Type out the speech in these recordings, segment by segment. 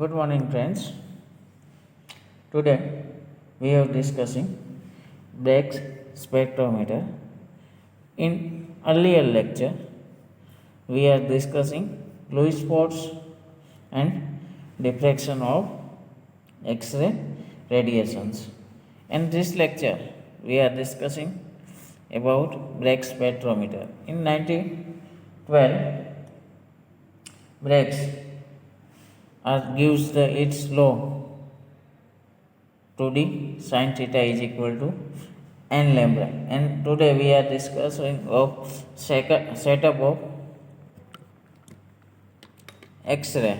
Good morning, friends. Today we are discussing Black's spectrometer. In earlier lecture, we are discussing Lewis spots and diffraction of X-ray radiations. In this lecture, we are discussing about Black's spectrometer. In 1912, Black's gives its law 2D sin theta is equal to n lambda, and today we are discussing of setup of X-ray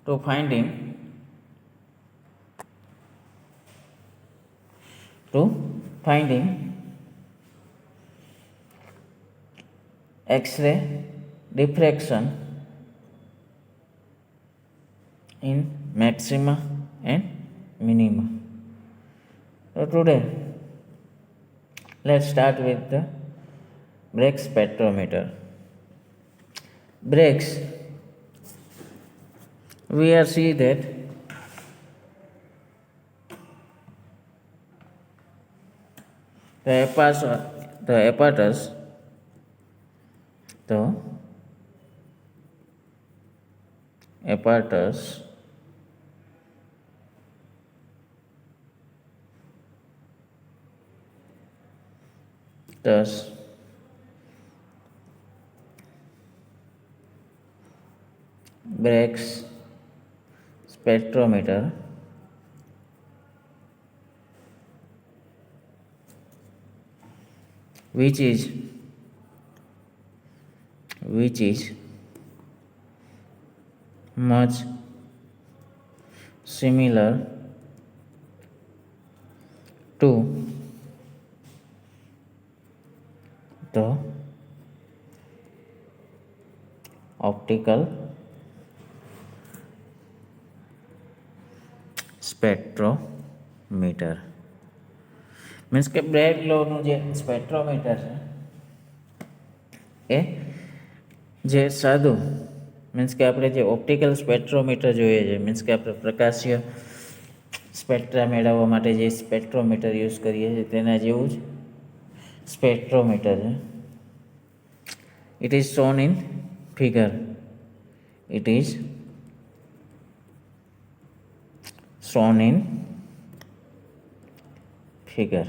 to finding X-ray diffraction in maxima and minima. So today let's start with the Bragg's spectrometer. Bragg's, we are see that the apparatus thus Bragg's spectrometer which is much similar to the optical spectrometer means કે brag લોનું જે spectrometer છે એ જે સાદું means કે આપણે જે optical spectrometer જોઈએ છે મીન્સ કે આપણે પ્રકાશીય સ્પેક્ટ્રા મેળવવા માટે જે સ્પેક્ટ્રોમીટર યુઝ કરીએ છીએ તેના જેવું જ સ્પેક્ટ્રોમીટર છે. It is shown in figure. It is shown in figure.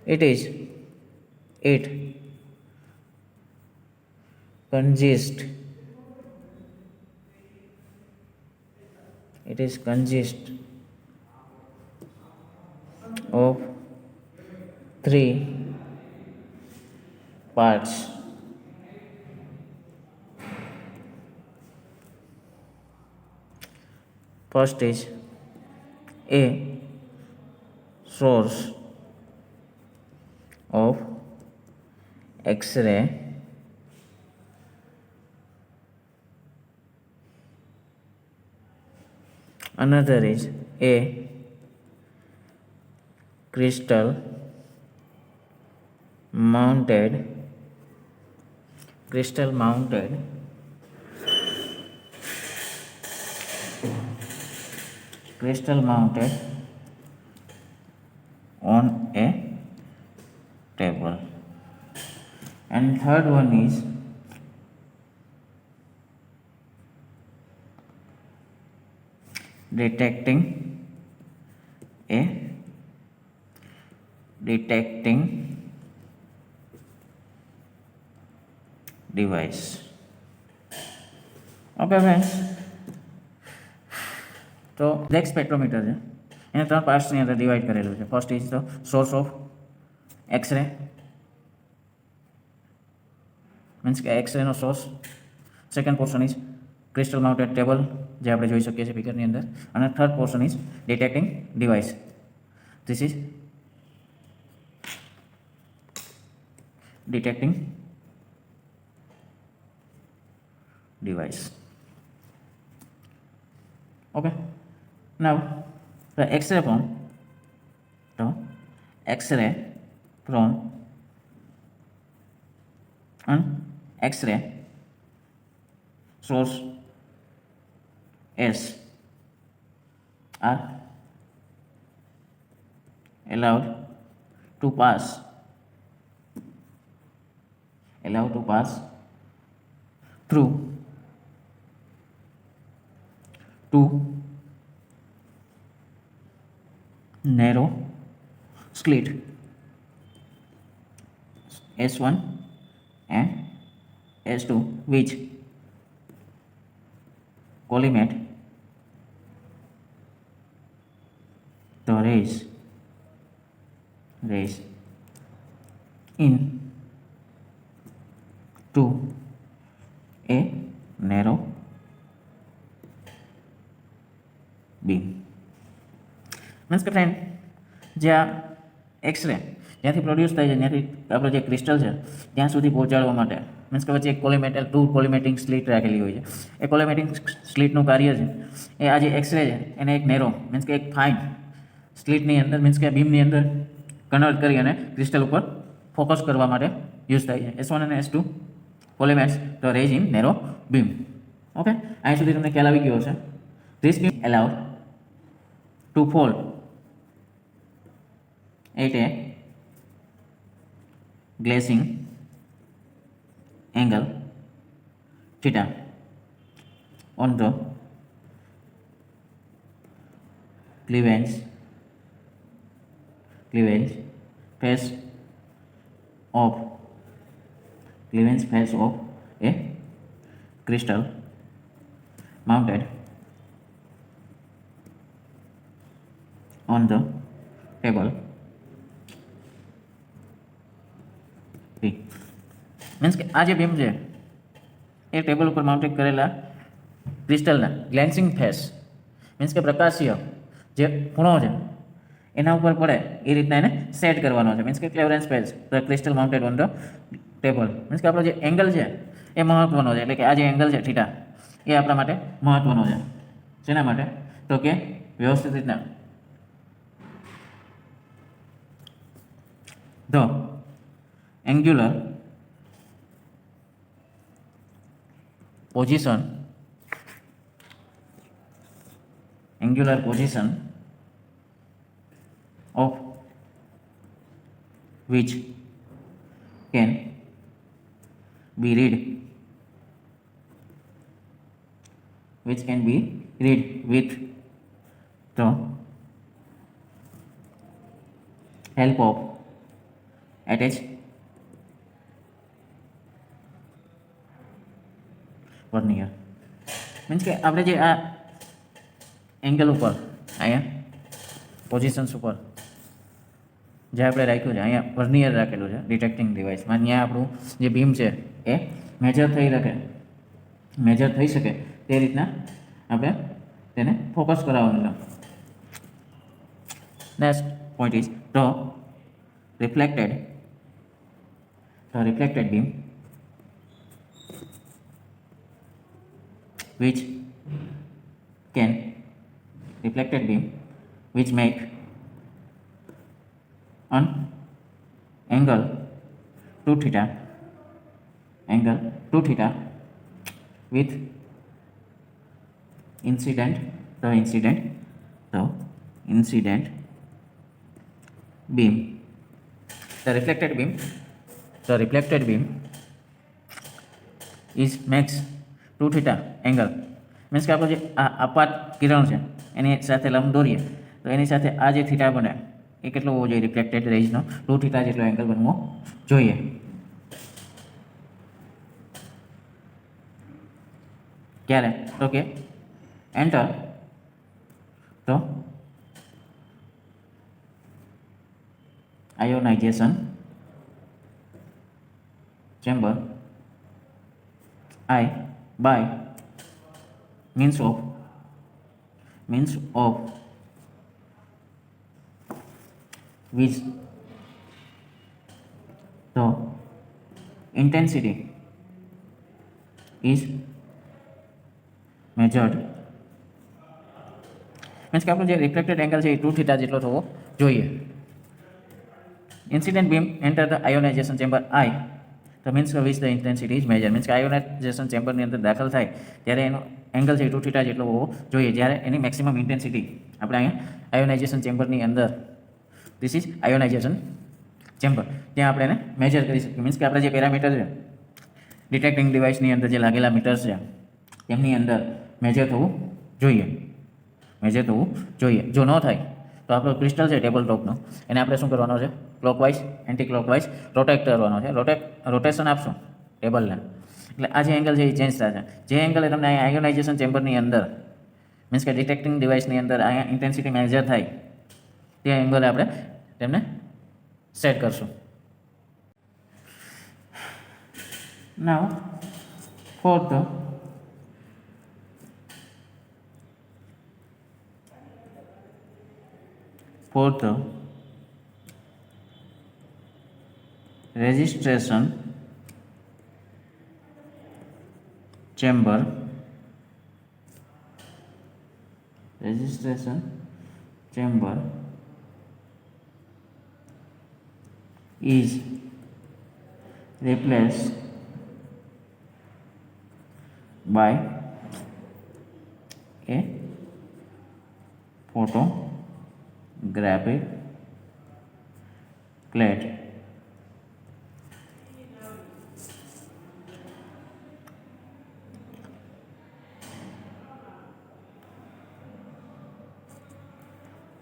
It consists of three parts. First is a source of X-ray, another is a crystal mounted on a table, and third one is detecting device. Okay friends, તો Bragg spectrometer છે એને ત્રણ પાર્ટ્સની અંદર divide કરેલું છે. First is the source of x ray means કે એક્સરેનો સોર્સ. Second portion is crystal mounted table જે આપણે જોઈ શકીએ છીએ ફિગરની અંદર, અને third portion is detecting device. This is detecting device. Okay, now the X-ray from X-ray source S are allowed to pass through two narrow slit S1 and S2 which collimate the rays into a narrow beam. Means के friend जे आ x ray જ્યાંથી produce થાય છે ત્યાંથી આપણે જે crystal છે ત્યાં સુધી પહોંચાડવા માટે મીન્સ કે વચ્ચે એક કોલિમેટલ ટુ કોલિમેટિંગ સ્લિટ રાખેલી હોય છે. એ કોલિમેટિંગ સ્લિટનું કાર્ય છે એ આ જે એક્સરે છે એને એક નેરો મીન્સ કે એક ફાઇન સ્લિટની અંદર મીન્સ કે બીમની અંદર કન્વર્ટ કરી અને ક્રિસ્ટલ ઉપર ફોકસ કરવા માટે યુઝ થાય છે. S1 અને S2 collimates the rays in narrow beam. Okay, અહીં સુધી તમને ખ્યાલ આવી ગયો હશે. This beam allowed to fall at a glazing angle theta on the cleavage face of a crystal mounted on the table. Means કે આ જે બીમ છે એ ટેબલ ઉપર માઉન્ટેડ કરેલા ક્રિસ્ટલના ગ્લેન્સિંગ ફેસ મીન્સ કે પ્રકાશીય જે ખૂણો છે એના ઉપર પડે એ રીતના એને સેટ કરવાનો છે. મીન્સ કે cleavage face the crystal mounted on the table. Means કે આપણો જે એંગલ છે એ મહત્વનો છે. એટલે કે આ જે એંગલ છે થીટા એ આપણા માટે મહત્વનો છે. શેના માટે? તો કે વ્યવસ્થિત રીતના the angular position of which can be read with the help of attached vernier. Means કે આપણે જે આ એંગલ ઉપર અહીંયા પોઝિશન્સ ઉપર જે આપણે રાખ્યું છે અહીંયા વર્નિયર રાખેલું છે ડિટેક્ટિંગ ડિવાઇસમાં, ત્યાં આપણું જે બીમ છે એ મેજર થઈ શકે તે રીતના આપણે તેને ફોકસ કરાવવાનું છે. Next point is the reflected beam which make an angle to theta with incident beam. The reflected beam is makes two theta angle. Means કે આપણો જે આ આપાત કિરણ છે એની સાથે લંબ દોરીએ તો એની સાથે આ જે થીટા બને એ કેટલો હોવો જોઈએ? રિફ્લેક્ટેડ રેઝનો 2 થીટા જેટલો એંગલ બનવો જોઈએ. ક્યારે? તો કે enter the ionisation chamber by means of which the intensity is measured. Means કે આપણો જે રિફ્લેક્ટેડ એંગલ છે એ 2 થીટા જેટલો થવો જોઈએ. Incident beam enter the ionisation chamber I તો મીન્સ કે which the intensity is major, means કે આયોનાઇઝેશન ચેમ્બરની અંદર દાખલ થાય ત્યારે એનો એંગલ છે 2θ જેટલો હોવો જોઈએ, જ્યારે એની મેક્સિમમ ઇન્ટેન્સિટી આપણે અહીંયા આયોનાઇઝેશન ચેમ્બરની અંદર, ધીસ ઇઝ આયોનાઇઝેશન ચેમ્બર, ત્યાં આપણે એને મેજર કરી શકીએ. મીન્સ કે આપણે જે પેરામીટર છે ડિટેક્ટિંગ ડિવાઇસની અંદર જે લાગેલા મીટર્સ છે તેમની અંદર મેજર થવું જોઈએ. જો ન થાય તો આપણો ક્રિસ્ટલ છે ટેબલ ટોપનો, એને આપણે શું કરવાનો છે, ક્લોકવાઇઝ એન્ટી ક્લોકવાઇઝ રોટેટ કરવાનો છે. રોટેશન આપશું ટેબલને, એટલે આ જે એંગલ છે એ ચેન્જ થશે. જે એંગલે તમને અહીંયા આયોનાઇઝેશન ચેમ્બરની અંદર મીન્સ કે ડિટેક્ટિંગ ડિવાઇસની અંદર અહીંયા ઇન્ટેન્સિટી મેજર થાય તે એંગલે આપણે તેમને સેટ કરશું. નાવ four the registration chamber is replaced by a photographic plate.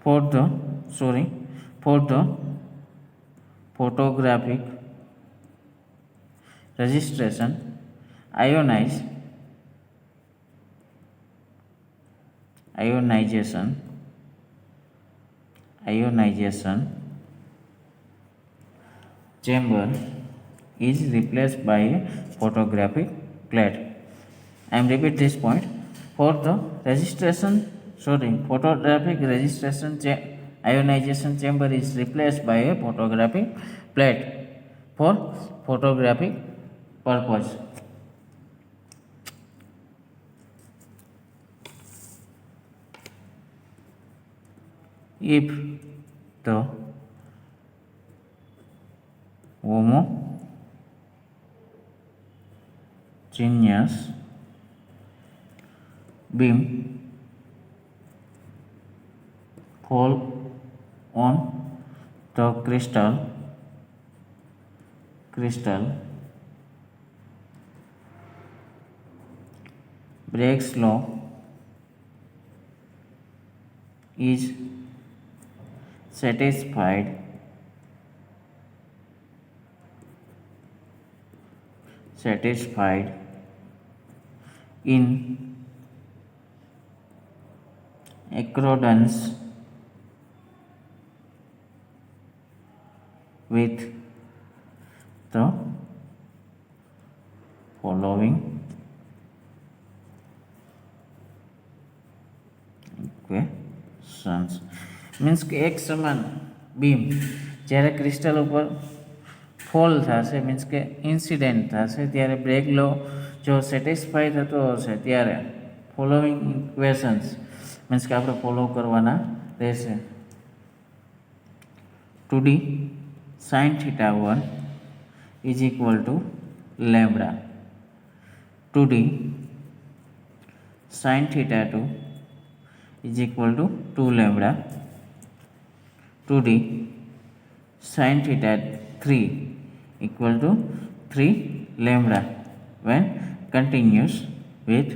For the photographic registration, ionization chamber is replaced by a photographic plate. I am repeat this point. For the photographic registration ionization chamber is replaced by a photographic plate for photographic purpose. If the homogeneous beam fall on the crystal Bragg's law is satisfied in accordance with the following equations. Means કે એક સમાન beam જ્યારે crystal ઉપર fall થશે, means કે incident થશે, ત્યારે brag લો જો સેટિસ્ફાઈ થતો હશે ત્યારે ફોલોઈંગ ઇક્વેશન્સ મીન્સ કે આપણે ફોલો કરવાના રહેશે. 2D sin θ1 is equal to lambda, 2D sin θ2 is equal to 2 lambda, 2D sin θ3 equal to 3 lambda when continuous with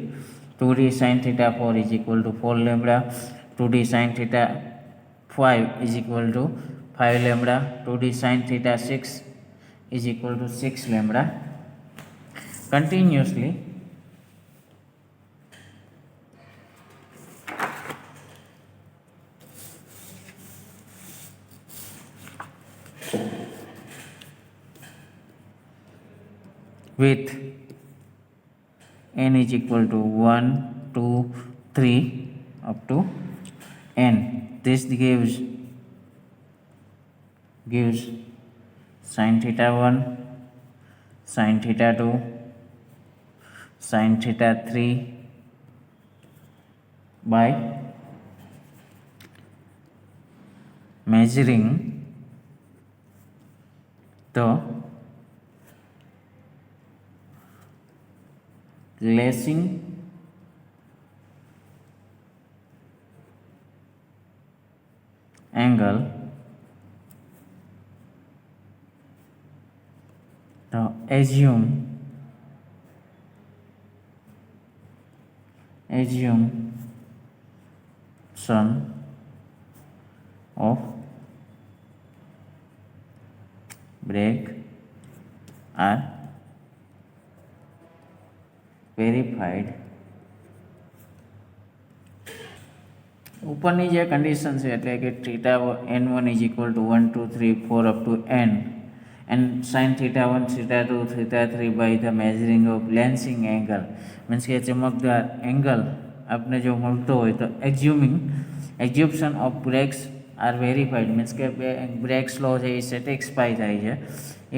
2D sin θ4 is equal to 4 lambda, 2D sin θ5 is equal to 5 lambda, 2D sin θ6 is equal to 6 lambda. Continuously with n is equal to 1, 2, 3 up to n. This gives sin θ1, sin θ2, sin θ3 by measuring the glazing angle, the assumption of break are verified. ઉપરની જે condition છે એટલે કે theta n1 is equal to 1 2 3 4 up to n and sin theta 1 theta 2 theta 3 by the measuring of glancing angle means કે ચમકદાર angle આપને જો મળતો હોય તો assumption of Bragg's are verified means કે બ્રેક્સ લો છે એ સેટિસ્ફાઈ થાય છે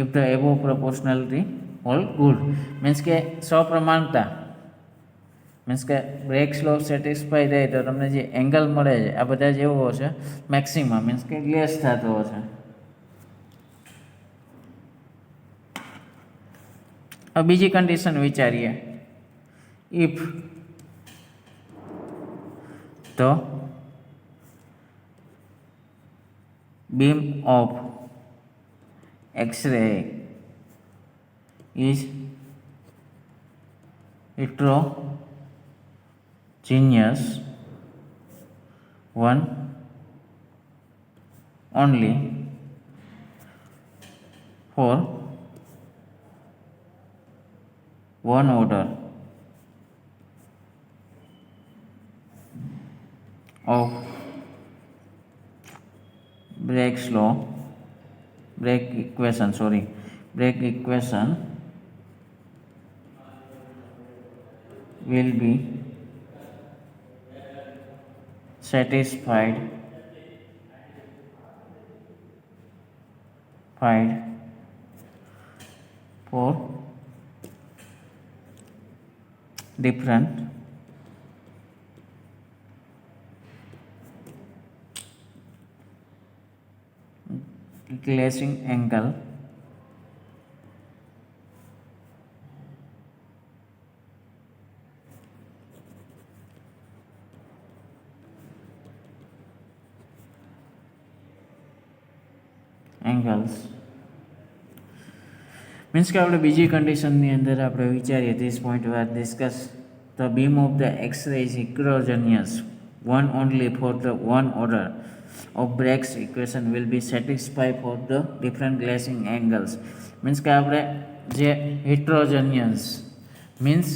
if the above proportionality all good means કે સપ્રમાણતા મીન્સ કે બ્રેક્સ લો સેટિસ્ફાઈ થાય તો તમને જે એંગલ મળે છે આ બધા જેવો હશે મેક્સિમમ મીન્સ કે ગ્લેસ થતો હશે. હવે બીજી કન્ડિશન વિચારીએ. ઇફ તો beam of X-ray is heterogeneous one only for one order of Bragg equation will be satisfied for different glazing angle angles means કે આપણે બીજી કન્ડિશનની અંદર આપણે વિચારીએ this point we are discuss the beam of the X-ray is heterogeneous one only for the one order of Bragg's equation will be satisfied for the different glazing angles means કે આપણે જે heterogeneous means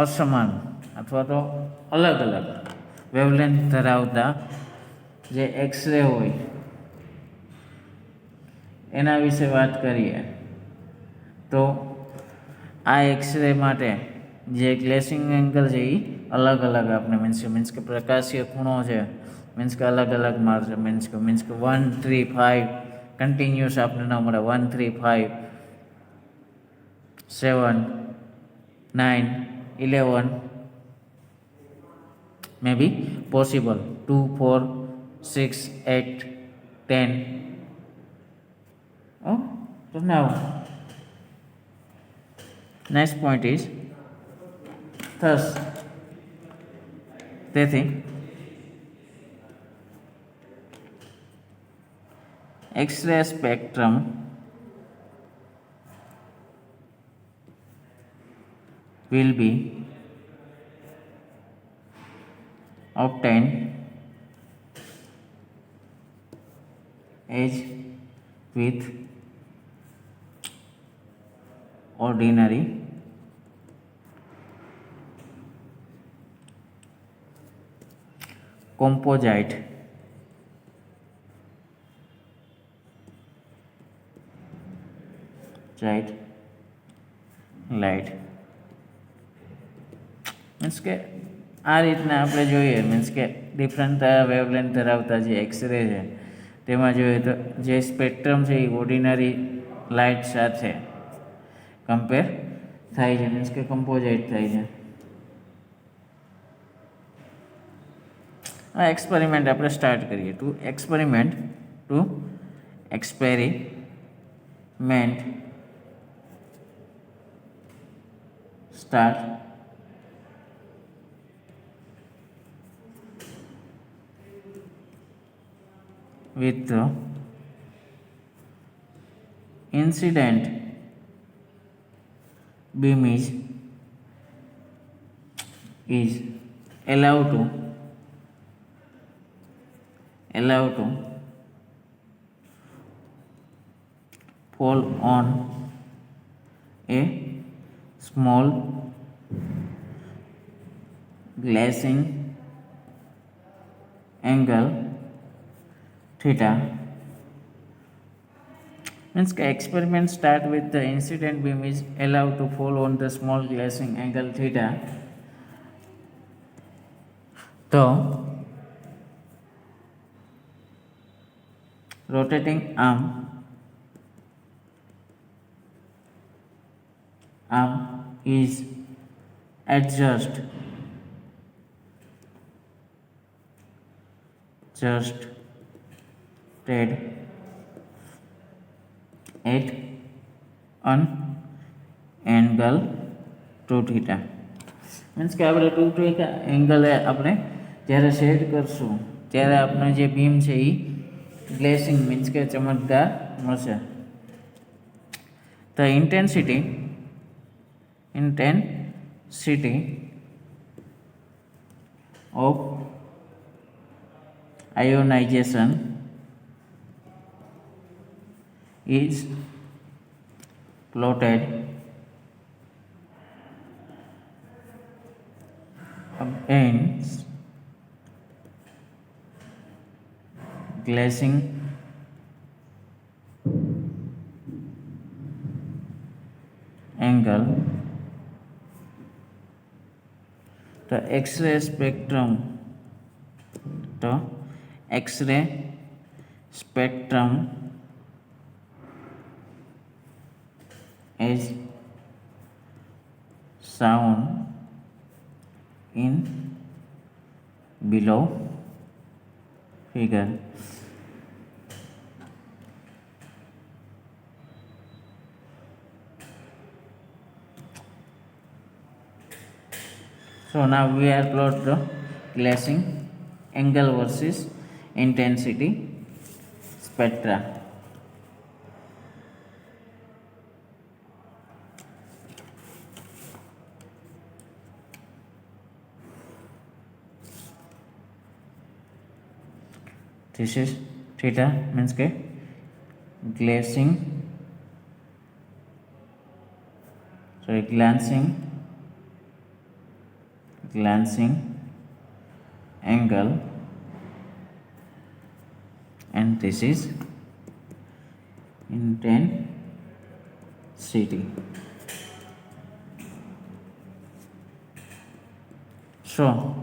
असमान अथवा तो अलग अलग wavelength धरावता जे x ray होय एना विषे बात करिए तो आ एक्सरे माटे जे ग्लेसिंग एंगल है अलग अलग आपने मीन्स के प्रकाशीय खूणो है मीन्स के अलग अलग मारशे मीन्स के 1 3 5 कंटिन्यूअस आपने न मळे 1 3 5 7 9 11 may be possible 2 4 6 8 10. Oh, so now next point is thus તેથી X-ray spectrum will be obtained as with ordinary composite light means के आ रीतना आपणे जोईए मीन्स के डिफरंट वेवलेंथ धरावता जे एक्सरे है तेमां जोईए तो जे स्पेक्ट्रम है ऑर्डिनरी लाइट साथे कम्पेर थाय छे मीन्स के कम्पोजाइट थाय छे આ એક્સપેરિમેન્ટ આપણે સ્ટાર્ટ કરીએ. To experiment start with the incident beam is allowed to fall on a small glazing angle theta. Means experiment start with the incident beam is allowed to fall on the small glazing angle theta. So rotating arm is adjusted at an angle 2 theta. Means કે આપણે 2 theta એંગલે આપણે જ્યારે set કરશું ત્યારે આપણે જે beam છે એ ગ્લેસિંગ means કે ચમકદાર મળશે. The intensity of ionization is plotted against glazing angle. The X-ray spectrum is shown in below figure. So now we are plot the glazing angle versus intensity spectra. This is theta means के glancing angle and this is intensity. So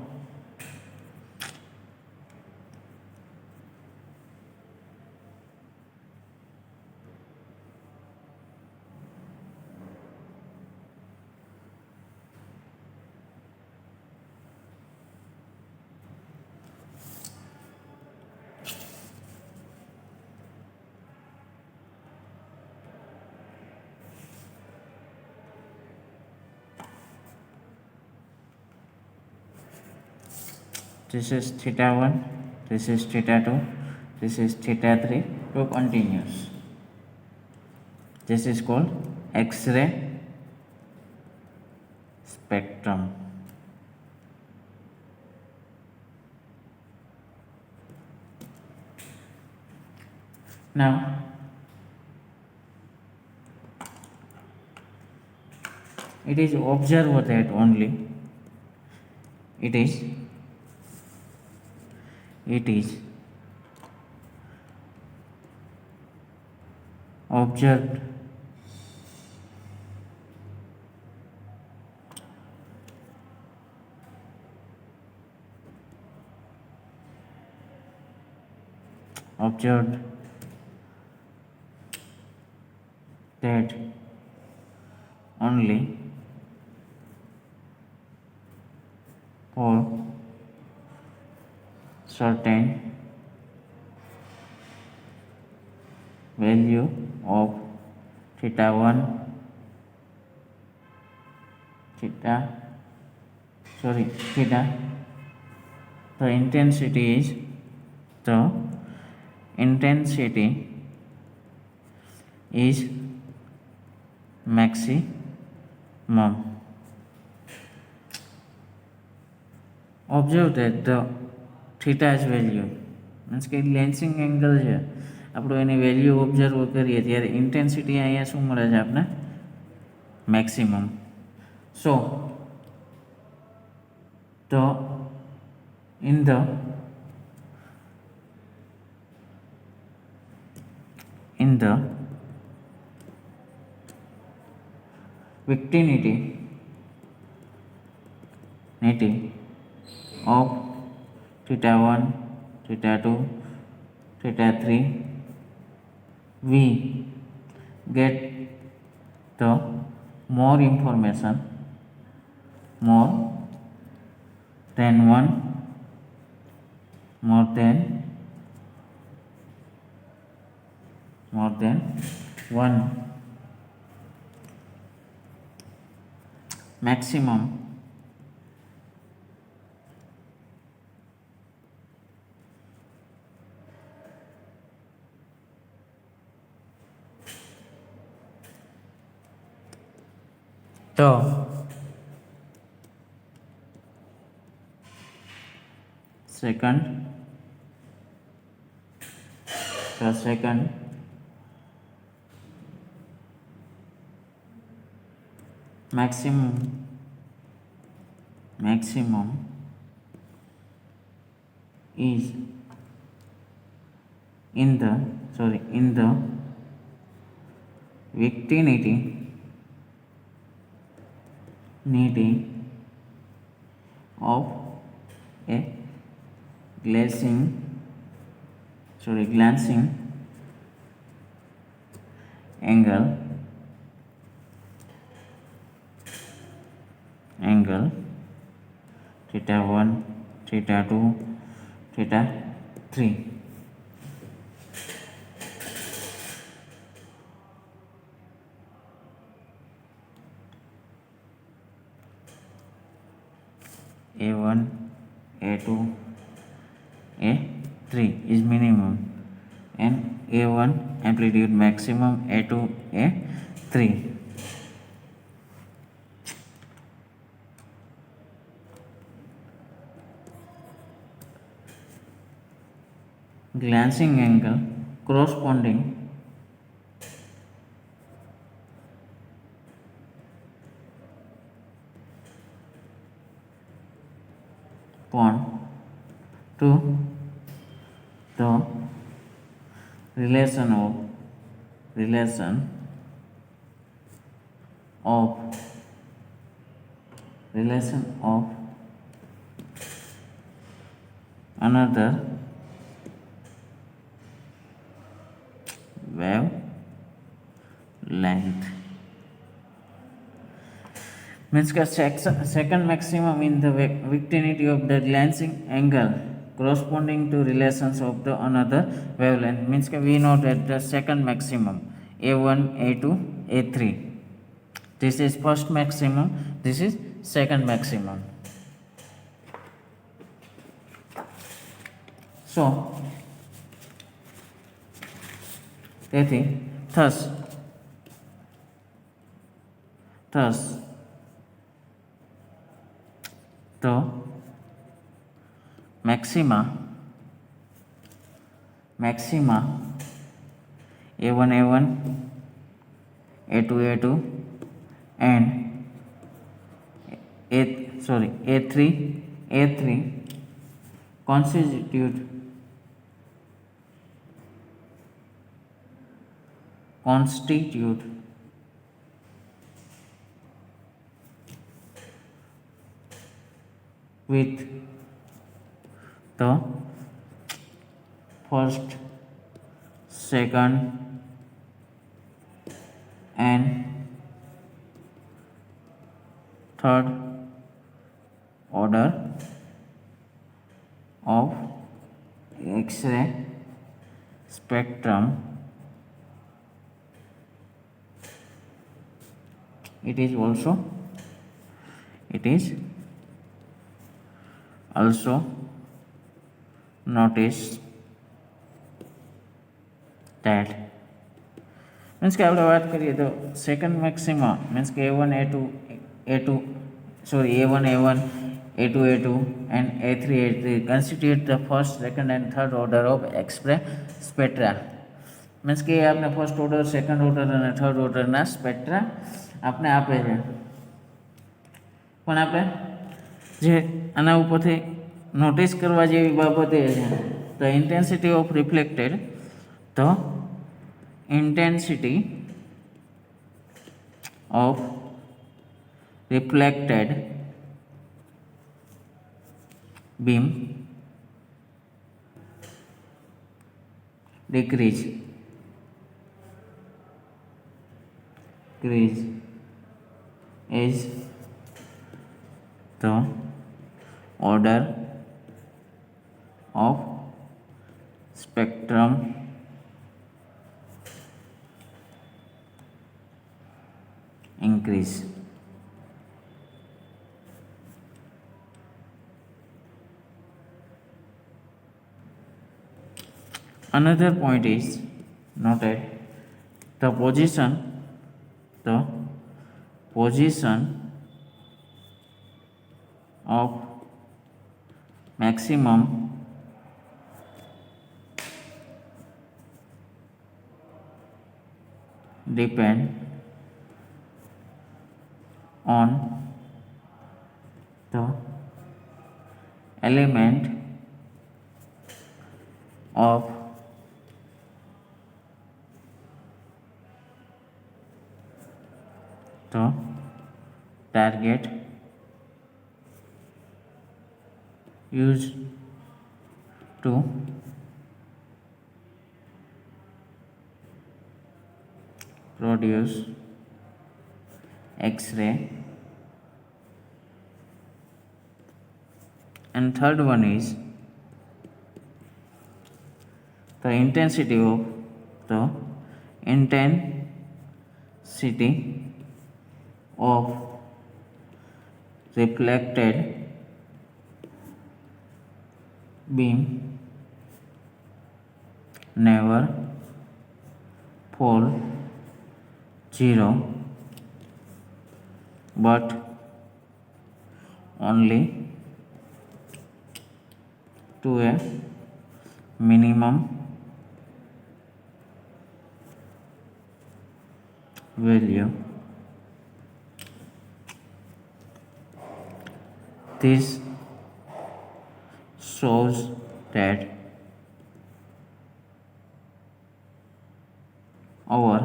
this is theta 1, this is theta 2, this is theta 3 to continuous. This is called X-ray spectrum. Now it is observed that only it is observed that only for certain value of theta 1 theta theta the intensity is maximum. Observe that the theta's value means કે લેન્સિંગ angle છે આપણું એની value observe કરીએ ત્યારે intensity અહીંયા શું મળે છે આપણે મેક્સિમમ. સો તો in the vicinity of theta 1 theta 2 theta 3 we get the more information more than one maximum તો second maximum is in the vicinity of a glancing angle theta 1 theta 2 theta 3. A1 A2 A3 is minimum and A1 amplitude maximum, A2 A3. Glancing angle corresponding to the relation of another wavelength. Means का second maximum in the vicinity of the glancing angle corresponding to relations of the another wavelength. Means का we know that the second maximum A1 A2 A3, this is first maximum, this is second maximum. So તેથી thus the maxima A1 A1 A2 A2 and A3 constitute with the first, second and third order of X-ray spectrum, it is also noticed that means के આપણે વાત કરીએ તો second maxima means કે A1 A2 sorry A1 A2 and A3 constitute the first, second and third order of X-ray spectra. Means કે આપણે first order, second order અને third ઓર્ડરના સ્પેક્ટ્રા આપણે આપે છે. પણ આપણે જે આના ઉપરથી નોટિસ કરવા જેવી બાબત એ છે તો ઇન્ટેન્સિટી ઓફ રિફ્લેક્ટેડ, તો intensity of reflected beam decrease is the order of spectrum increase. Another point is noted the position of maximum depend on the element of the target used to produce X-ray. And third one is the intensity of reflected beam never fall zero but only to a minimum value. This shows that over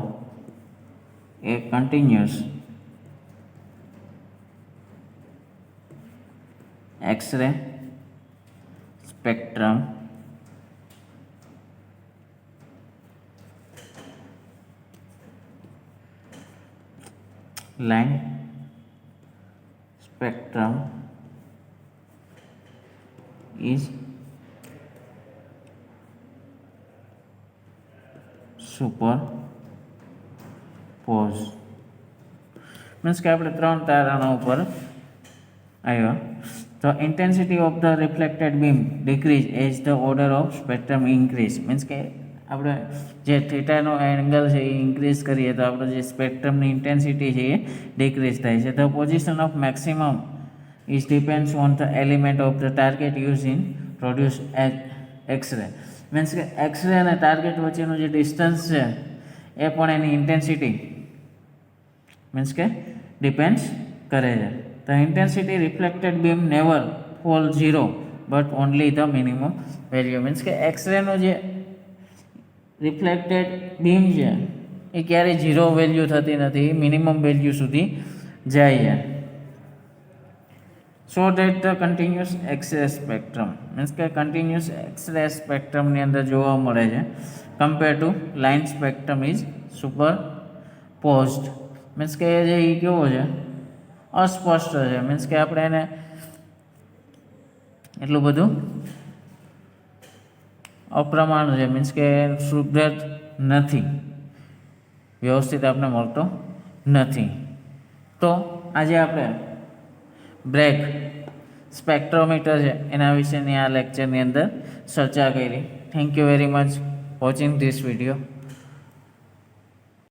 a continuous X-ray spectrum line spectrum is superposed. Means કે આપણે ત્રણ તારાના ઉપર આવ્યા. The intensity of the reflected beam decrease as the order of spectrum increase. Means કે આપણે જે થીટાનો angle છે એ increase કરીએ તો આપણે જે સ્પેક્ટ્રમની ઇન્ટેન્સિટી છે એ ડિક્રીઝ થાય છે. The position of maximum is depends on the element of the target used in produce X-ray. Means કે એક્સરે અને ટાર્ગેટ વચ્ચેનું જે ડિસ્ટન્સ છે એ પણ એની ઇન્ટેન્સિટી મીન્સ કે ડિપેન્ડ્સ કરે છે. The intensity reflected beam never fall zero but only the minimum value. Means કે એક્સરેનો જે રિફ્લેક્ટેડ બીમ છે એ ક્યારેય ઝીરો વેલ્યુ થતી નથી, મિનિમમ વેલ્યુ સુધી જાય છે. So that the continuous X-ray spectrum means કે continuous X-ray spectrum ની અંદર જોવા મળે છે compared to line spectrum is superposed. Means કે જે એ કેવો છે અસ્પષ્ટ છે. મીન્સ કે આપણે એને એટલું બધું અપ્રમાણ છે, મીન્સ કે શુભ્રત નથી, વ્યવસ્થિત આપણે મળતો નથી. તો આજે આપણે બ્રેગ સ્પેક્ટ્રોમીટર છે એના વિશેની આ લેક્ચરની અંદર ચર્ચા કરી. Thank you very much watching this video.